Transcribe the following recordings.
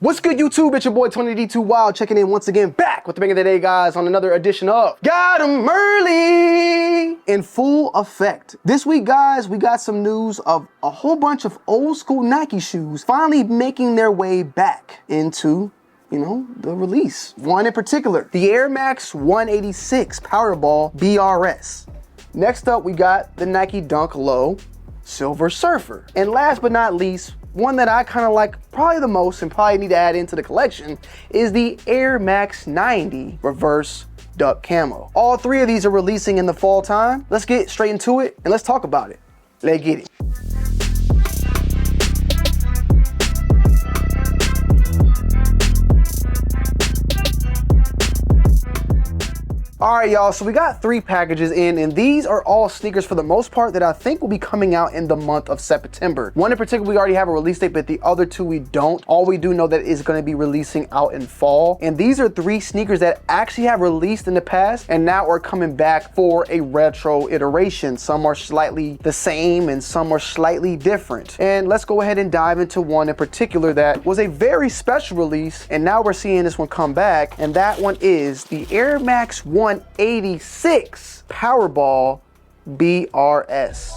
What's good, YouTube? It's your boy Tonyd2wild checking in once again, back with the bang of the day, guys, on another edition of Got 'em Early in full effect. This week, guys, we got some news of a whole bunch of old school Nike shoes finally making their way back into, the release. One in particular, the Air Max 186 Powerball BRS. Next up, we got the Nike Dunk Low Silver Surfer. And last but not least, one that I kind of like probably the most and probably need to add into the collection is the Air Max 90 Reverse Duck Camo. All three of these are releasing in the fall time. Let's get straight into it and let's talk about it. Let's get it. All right, y'all, so we got three packages in, and these are all sneakers for the most part that I think will be coming out in the month of September. One in particular, we already have a release date, but the other two we don't. All we do know that is gonna be releasing out in fall. And these are three sneakers that actually have released in the past and now are coming back for a retro iteration. Some are slightly the same and some are slightly different. And let's go ahead and dive into one in particular that was a very special release, and now we're seeing this one come back, and that one is the Air Max 186 Powerball BRS.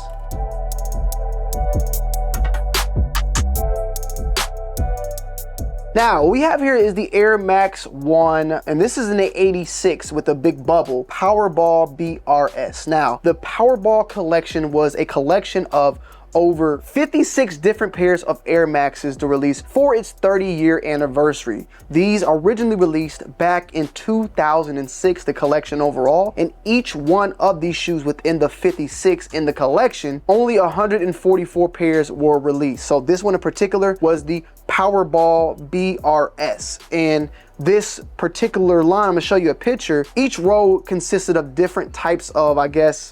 Now, what we have here is the Air Max 1, and this is an 86 with a big bubble, Powerball BRS. Now, the Powerball collection was a collection of over 56 different pairs of Air Maxes to release for its 30-year anniversary. These originally released back in 2006, the collection overall, and each one of these shoes within the 56 in the collection, only 144 pairs were released. So this one in particular was the Powerball BRS, and this particular line, I'm gonna show you a picture. Each row consisted of different types of,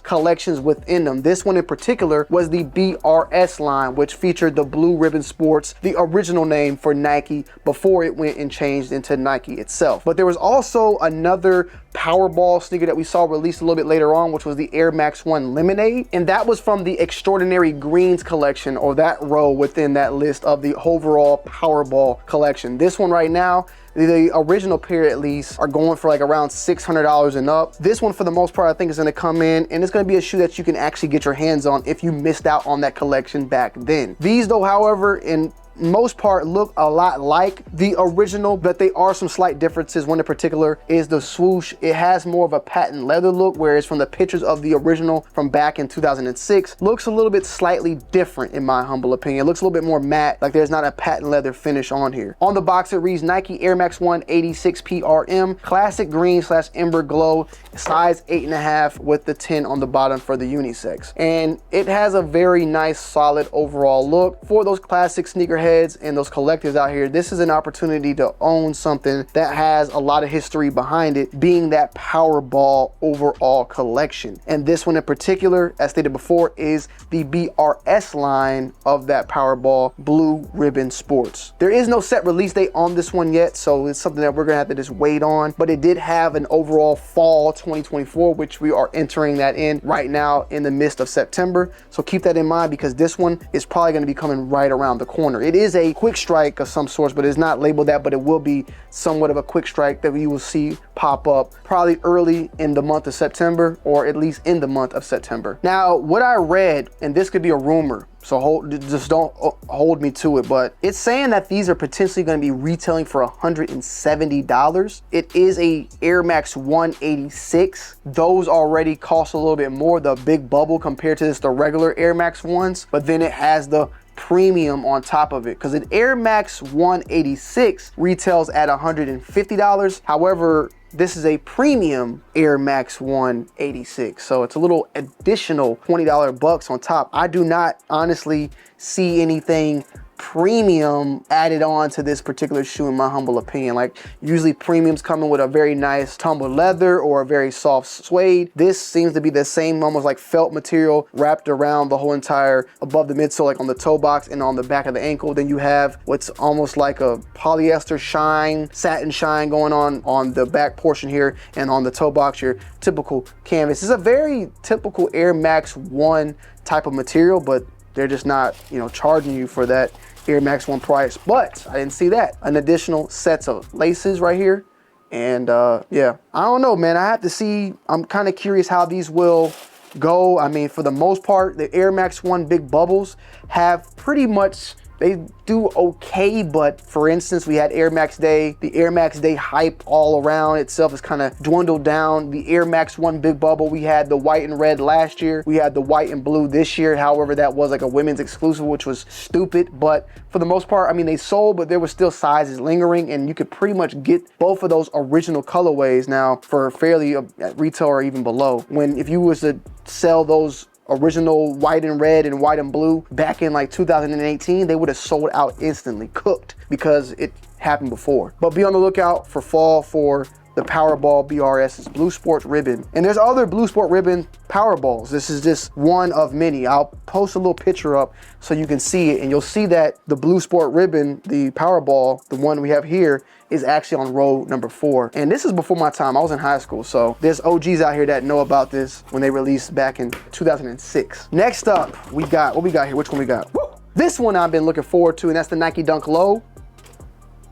collections within them. This one in particular was the BRS line, which featured the Blue Ribbon Sports, the original name for Nike before it went and changed into Nike itself. But there was also another Powerball sneaker that we saw released a little bit later on, which was the Air Max 1 Lemonade, and that was from the Extraordinary Greens collection, or that row within that list of the overall Powerball collection. This one right now, the original pair at least, are going for like around $600 and up. This one for the most part I think is going to come in, and it's going to be a shoe that you can actually get your hands on if you missed out on that collection back then. These though, however, in most part look a lot like the original, but they are some slight differences. One in particular is the swoosh. It has more of a patent leather look, whereas from the pictures of the original from back in 2006 looks a little bit slightly different in my humble opinion. It looks a little bit more matte, like there's not a patent leather finish on here. On the box it reads Nike Air Max 186 PRM, classic green / ember glow, size 8.5 with the 10 on the bottom for the unisex. And it has a very nice solid overall look. For those classic sneakerheads and those collectors out here, this is an opportunity to own something that has a lot of history behind it, being that Powerball overall collection. And this one in particular, as stated before, is the BRS line of that Powerball Blue Ribbon Sports. There is no set release date on this one yet, so it's something that we're gonna have to just wait on, but it did have an overall fall 2024, which we are entering that in right now in the midst of September. So keep that in mind, because this one is probably gonna be coming right around the corner. It is a quick strike of some sort, but it's not labeled that, but it will be somewhat of a quick strike that you will see pop up probably early in the month of September, or at least in the month of September. Now, what I read, and this could be a rumor, so just don't hold me to it, but it's saying that these are potentially going to be retailing for $170. It is a Air Max 186. Those already cost a little bit more, the big bubble compared to the regular Air Max 1s, but then it has the premium on top of it, because an Air Max 186 retails at $150. However, this is a premium Air Max 186, so it's a little additional $20 bucks on top. I do not honestly see anything premium added on to this particular shoe in my humble opinion. Like, usually premiums coming with a very nice tumbled leather or a very soft suede. This seems to be the same, almost like felt material wrapped around the whole entire above the midsole, like on the toe box and on the back of the ankle. Then you have what's almost like a polyester shine, satin shine going on the back portion here, and on the toe box your typical canvas. It's a very typical Air Max 1 type of material, but they're just not, charging you for that Air Max 1 price. But I didn't see that. An additional sets of laces right here. And yeah, I don't know, man. I have to see. I'm kind of curious how these will go. I mean, for the most part, the Air Max 1 big bubbles have pretty much, they do okay, but for instance, we had Air Max Day. The Air Max Day hype all around itself has kind of dwindled down. The Air Max 1 big bubble, we had the white and red last year. We had the white and blue this year. However, that was like a women's exclusive, which was stupid. But for the most part, I mean, they sold, but there were still sizes lingering, and you could pretty much get both of those original colorways now for fairly at retail or even below. When if you was to sell those original white and red and white and blue back in like 2018, they would have sold out instantly, cooked, because it happened before. But be on the lookout for fall for the Powerball BRS's Blue Sport ribbon. And there's other Blue Sport ribbon Powerballs. This is just one of many. I'll post a little picture up so you can see it, and you'll see that the Blue Sport ribbon, the Powerball, the one we have here, is actually on row number 4. And this is before my time. I was in high school, so there's OGs out here that know about this when they released back in 2006. Next up, we got, what we got here? Which one we got? Woo! This one I've been looking forward to, and that's the Nike Dunk Low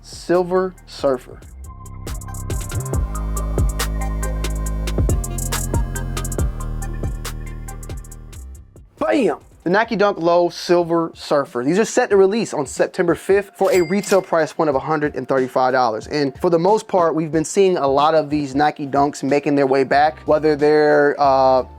Silver Surfer. Bam! The Nike Dunk Low Silver Surfer. These are set to release on September 5th for a retail price point of $135. And for the most part, we've been seeing a lot of these Nike Dunks making their way back, whether they're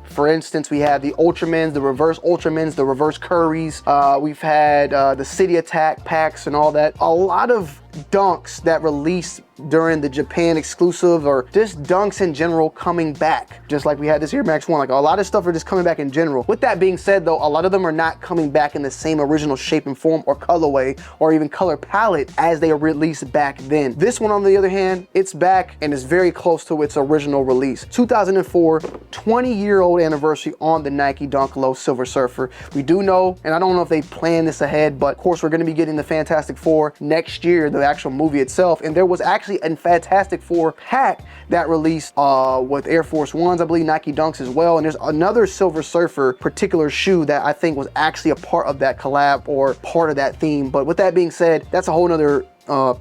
for instance, we have the Ultramans, the Reverse Ultramans, the Reverse Curries. We've had the City Attack packs and all that. A lot of dunks that released during the Japan exclusive, or just dunks in general, coming back. Just like we had this Air Max 1, like a lot of stuff are just coming back in general. With that being said though, a lot of them are not coming back in the same original shape and form or colorway or even color palette as they were released back then. This one on the other hand, it's back and is very close to its original release. 2004, 20-year-old anniversary on the Nike Dunk Low Silver Surfer. We do know, and I don't know if they plan this ahead, but of course we're gonna be getting the Fantastic Four next year, the actual movie itself, and there was actually a Fantastic Four pack that released with Air Force Ones, I believe, Nike Dunks as well, and there's another Silver Surfer particular shoe that I think was actually a part of that collab or part of that theme. But with that being said, that's a whole nother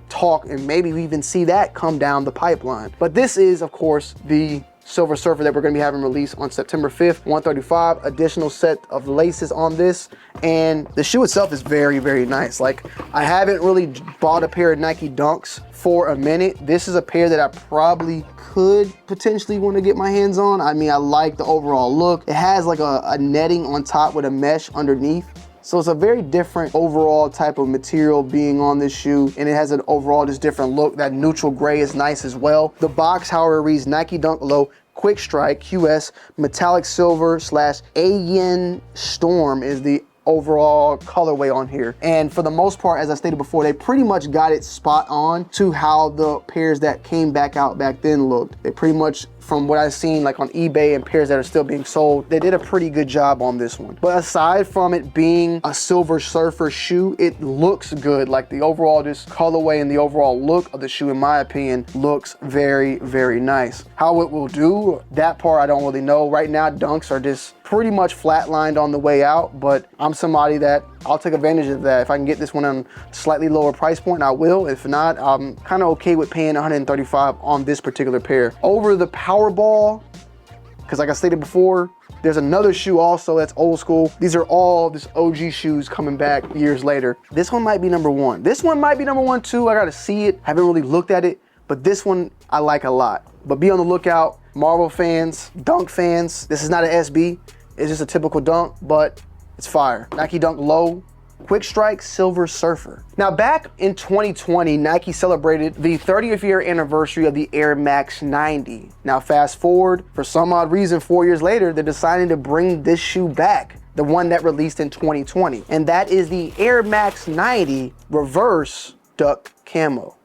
talk, and maybe we even see that come down the pipeline. But this is, of course, the Silver Surfer that we're going to be having released on September 5th, $135. Additional set of laces on this, and the shoe itself is very, very nice. Like, I haven't really bought a pair of Nike Dunks for a minute. This is a pair that I probably could potentially want to get my hands on. I mean, I like the overall look. It has like a netting on top with a mesh underneath. So it's a very different overall type of material being on this shoe, and it has an overall just different look. That neutral gray is nice as well. The box, however, reads Nike Dunk Low Quick Strike QS Metallic Silver / AN Storm is the overall colorway on here. And for the most part, as I stated before, they pretty much got it spot on to how the pairs that came back out back then looked. They pretty much, from what I've seen like on eBay and pairs that are still being sold, they did a pretty good job on this one. But aside from it being a Silver Surfer shoe, it looks good. Like the overall just colorway and the overall look of the shoe, in my opinion, looks very, very nice. How it will do, that part I don't really know. Right now, Dunks are just pretty much flatlined on the way out, but I'm somebody that I'll take advantage of that. If I can get this one on a slightly lower price point, I will. If not, I'm kind of okay with paying $135 on this particular pair. Over the Powerball, because like I stated before, there's another shoe also that's old school. These are all just OG shoes coming back years later. This one might be number 1. This one might be number 1 too. I gotta see it. Haven't really looked at it, but this one I like a lot. But be on the lookout, Marvel fans, Dunk fans. This is not an SB. It's just a typical dunk, but it's fire. Nike Dunk Low Quick Strike Silver Surfer. Now, back in 2020, Nike celebrated the 30th year anniversary of the Air Max 90. Now, fast forward, for some odd reason, 4 years later, they're deciding to bring this shoe back, the one that released in 2020. And that is the Air Max 90 Reverse Duck Camo.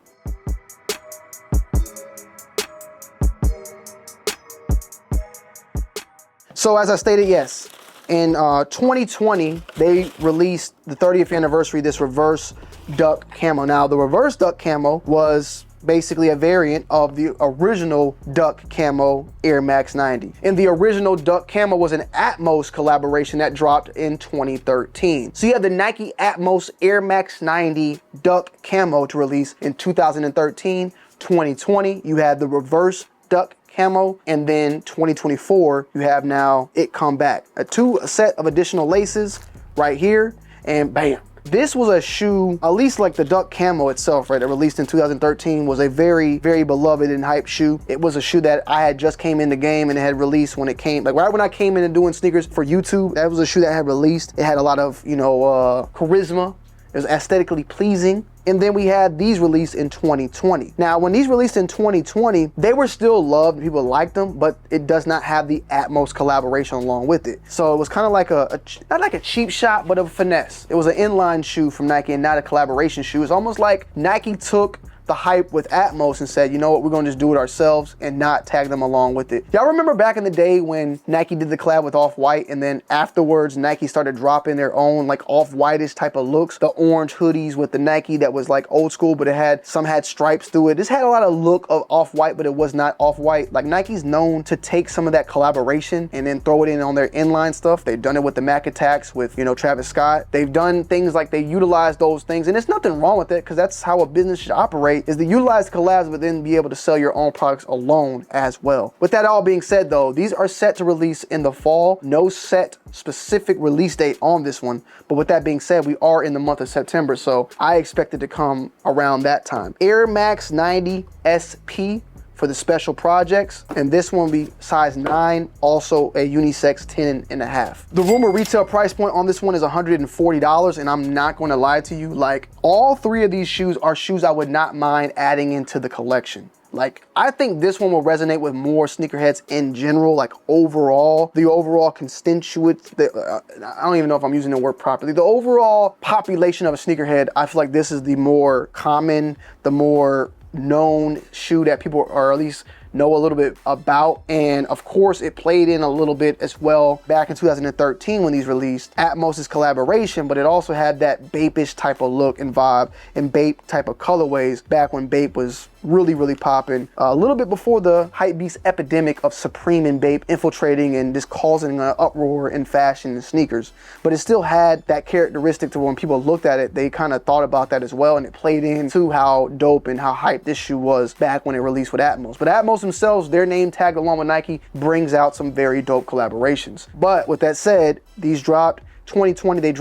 So as I stated, yes, in 2020, they released the 30th anniversary, this Reverse Duck Camo. Now, the Reverse Duck Camo was basically a variant of the original Duck Camo Air Max 90. And the original Duck Camo was an Atmos collaboration that dropped in 2013. So you have the Nike Atmos Air Max 90 Duck Camo to release in 2013. 2020, you had the Reverse Duck Camo, and then 2024, you have now it come back. A set of additional laces right here, and bam. This was a shoe, at least like the Duck Camo itself, right, that released in 2013, was a very, very beloved and hyped shoe. It was a shoe that I had just came in the game and it had released when it came, like right when I came in and doing sneakers for YouTube, that was a shoe that had released. It had a lot of, you know, charisma. It was aesthetically pleasing. And then we had these released in 2020. Now, when these released in 2020, they were still loved, people liked them, but it does not have the Atmos collaboration along with it. So it was kind of like not like a cheap shot, but a finesse. It was an inline shoe from Nike and not a collaboration shoe. It's almost like Nike took the hype with Atmos and said, you know what, we're gonna just do it ourselves and not tag them along with it. Y'all remember back in the day when Nike did the collab with Off-White, and then afterwards Nike started dropping their own like Off-White-ish type of looks, the orange hoodies with the Nike that was like old school, but some had stripes through it. This had a lot of look of Off-White, but it was not Off-White. Like Nike's known to take some of that collaboration and then throw it in on their inline stuff. They've done it with the Mac Attacks with, you know, Travis Scott. They've done things like they utilize those things, and there's nothing wrong with it because that's how a business should operate, is to utilize collabs but then be able to sell your own products alone as well. With that all being said though, these are set to release in the fall. No set specific release date on this one, but with that being said, we are in the month of September, so I expect it to come around that time. Air Max 90 SP for the special projects, and this one will be size 9, also a unisex 10.5. The rumor retail price point on this one is $140, and I'm not going to lie to you, like all three of these shoes are shoes I would not mind adding into the collection. Like, I think this one will resonate with more sneakerheads in general, like overall, the overall constituent, I don't even know if I'm using the word properly, the overall population of a sneakerhead. I feel like this is the more common, the more known shoe that people, or at least know a little bit about. And of course it played in a little bit as well back in 2013 when these released. Atmos' collaboration, but it also had that Bape-ish type of look and vibe and Bape type of colorways back when Bape was really, really popping. A little bit before the hypebeast epidemic of Supreme and Bape infiltrating and just causing an uproar in fashion and sneakers. But it still had that characteristic to when people looked at it, they kind of thought about that as well, and it played into how dope and how hype this shoe was back when it released with Atmos. But Atmos themselves, their name tag along with Nike brings out some very dope collaborations. But with that said, these dropped 2020, they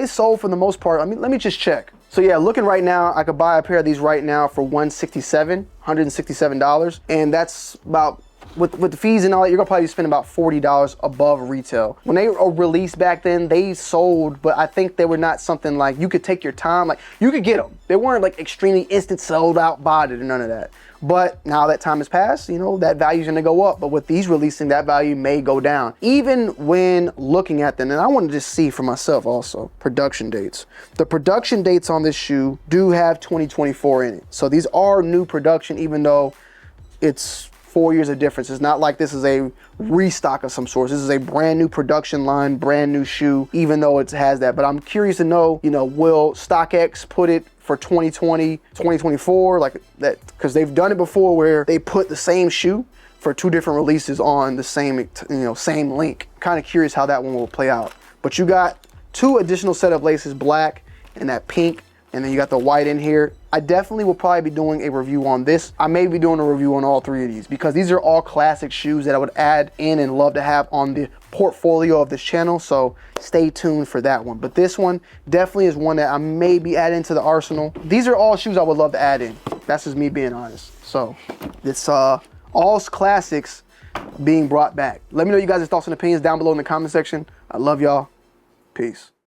sold for the most part. I mean, let me just check. So yeah, looking right now, I could buy a pair of these right now for $167, and that's about, with the fees and all that, you're gonna probably spend about $40 above retail. When they were released back then, they sold, but I think they were not something like you could take your time, like you could get them. They weren't like extremely instant sold out, bought it, or none of that. But now that time has passed, you know, that value's gonna go up. But with these releasing, that value may go down. Even when looking at them, and I want to just see for myself also, production dates. The production dates on this shoe do have 2024 in it. So these are new production, even though it's 4 years of difference. It's not like this is a restock of some sort. This is a brand new production line, brand new shoe, even though it has that. But I'm curious to know, you know, will StockX put it for 2020, 2024, like that? Because they've done it before where they put the same shoe for 2 different releases on the same, you know, same link. Kind of curious how that one will play out. But you got 2 additional set of laces, black and that pink, and then you got the white in here. I definitely will probably be doing a review on this. I may be doing a review on all 3 of these because these are all classic shoes that I would add in and love to have on the portfolio of this channel. So stay tuned for that one. But this one definitely is one that I may be adding to the arsenal. These are all shoes I would love to add in. That's just me being honest. So it's all classics being brought back. Let me know you guys' thoughts and opinions down below in the comment section. I love y'all. Peace.